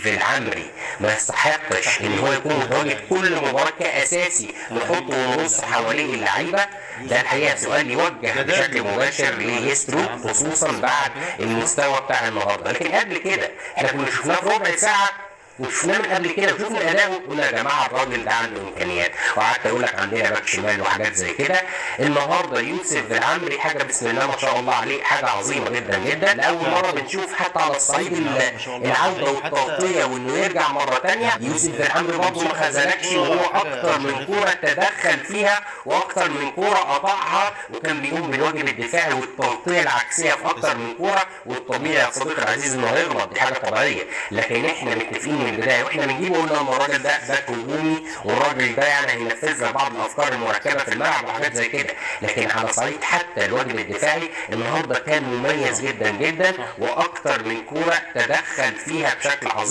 العمري ما يستحقش ان هو يكون متواجد كل مباراه كاساسي نحطه ونرص حواليه اللعيبه؟ ده الحقيقه سؤال يوجه بشكل مباشر ليسترو، خصوصا بعد المستوى بتاع النهارده. لكن قبل كده احنا كنا شفناه في ربع ساعه وشفناه من قبل كده وشفنا اداؤه، قلنا يا جماعه الراجل ده عنده امكانيات، وقعدت اقول لك عندنا باك شمال وحاجات زي كده. النهارده يوسف العمري حاجه بسم الله ما شاء الله عليه، حاجه عظيمه جدا جدا. لاول مره بنشوف حتى على الصعيد العوده والتغطيه وانه يرجع مره ثانيه. يوسف العمري برضه ما خذلكش، وهو اكتر من كوره تدخل فيها واكتر من كوره قطعها، وكان بيقوم بالواجب الدفاعي والتغطيه العكسيه في اكتر من كوره. والطبيعي يا صديقي العزيز انه هيغلط، دي حاجه طبيعيه، لكن احنا متفقين من البدايه واحنا بنجيبه قلنا ان الراجل ده باك هجومي، والراجل ده يعني هينفذ لك بعض الافكار المركبه في الملعب وحاجات زي كده. لكن على صعيد حتى الواجب الدفاعي النهارده كان مميز جدا جدا، واكتر من كوره تدخل فيها بشكل عظيم.